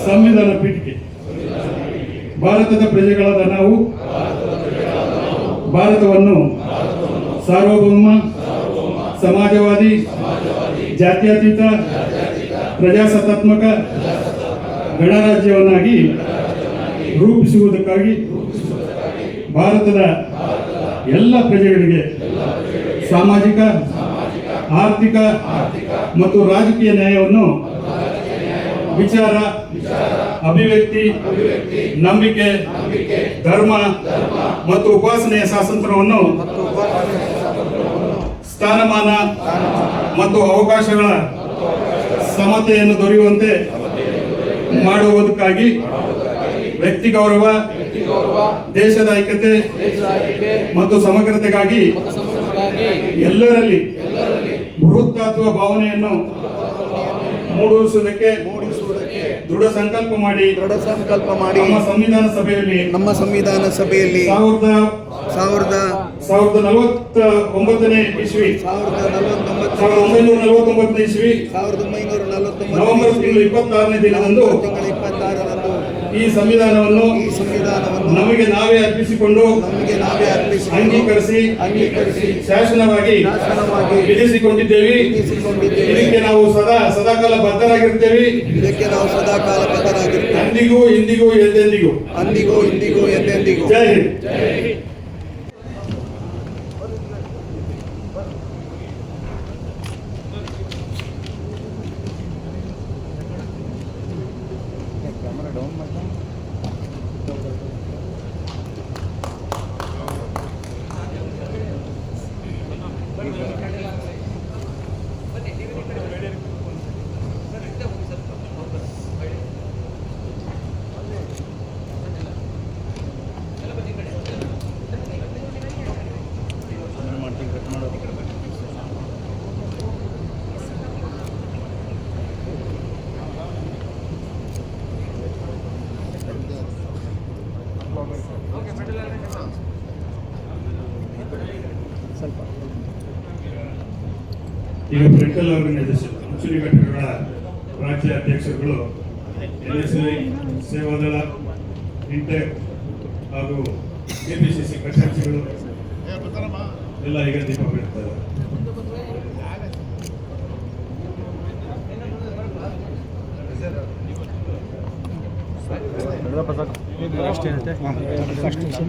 ಸಂವಿಧಾನ ಪೀಠಿಕೆ. ಭಾರತದ ಪ್ರಜೆಗಳಾದ ನಾವು ಭಾರತವನ್ನು ಸಾರ್ವಭೌಮ, ಸಮಾಜವಾದಿ, ಜಾತ್ಯತೀತ, ಪ್ರಜಾಸತ್ತಾತ್ಮಕ ಗಣರಾಜ್ಯವನ್ನಾಗಿ ರೂಪಿಸುವುದಕ್ಕಾಗಿ ಭಾರತದ ಎಲ್ಲ ಪ್ರಜೆಗಳಿಗೆ ಸಾಮಾಜಿಕ, ಆರ್ಥಿಕ ಮತ್ತು ರಾಜಕೀಯ ನ್ಯಾಯವನ್ನು ವಿಚಾರ, ಅಭಿವ್ಯಕ್ತಿ, ನಂಬಿಕೆ, ಧರ್ಮ ಮತ್ತು ಉಪಾಸನೆಯ ಸ್ವಾತಂತ್ರ್ಯವನ್ನು, ಸ್ಥಾನಮಾನ ಮತ್ತು ಅವಕಾಶಗಳ ಸಮತೆಯನ್ನು ದೊರೆಯುವಂತೆ ಮಾಡುವುದಕ್ಕಾಗಿ ವ್ಯಕ್ತಿ ಗೌರವ, ದೇಶದ ಐಕ್ಯತೆ ಮತ್ತು ಸಮಗ್ರತೆಗಾಗಿ ಎಲ್ಲರಲ್ಲಿ ಬೃಹತ್ತಾತ್ವ ಭಾವನೆಯನ್ನು ಮೂಡಿಸುವುದಕ್ಕೆ ದೃಢ ಸಂಕಲ್ಪ ಮಾಡಿ ನಮ್ಮ ಸಂವಿಧಾನ ಸಭೆಯಲ್ಲಿ 1949ನೇ ಇಸ್ವಿ ನವೆಂಬರ್ ತಿಂಗಳು 26ನೇ ದಿನದಂದು ಈ ಸಂವಿಧಾನವನ್ನು ನಮಗೆ ನಾವೇ ಅರ್ಪಿಸಿಕೊಂಡು ಅಂಗೀಕರಿಸಿ ಶಾಸನವಾಗಿ ವಿಧಿಸಿಕೊಂಡಿದ್ದೇವೆ. ಇದಕ್ಕೆ ನಾವು ಸದಾಕಾಲ ಬದ್ಧರಾಗಿರ್ತೇವೆ. ಅಂದಿಗೂ ಇಂದಿಗೂ ಎಂದೆಂದಿಗೂ. ಜೈ ಹಿಂದ್. ಈಗ ಫ್ರೆಂಟಲ್ ಆರ್ಗನೈಸೇಷನ್ ಮುಸ್ಲಿಂ ಘಟಕಗಳ ರಾಜ್ಯ ಅಧ್ಯಕ್ಷರುಗಳು NSI, ಸೇವಾದಳ, ಇಂಟೆಕ್ ಹಾಗೂ KPCC ಕಚೇರಿಗಳು ಎಲ್ಲ ಈಗ ದೀಪ ಬಿಡ್ತಾರೆ.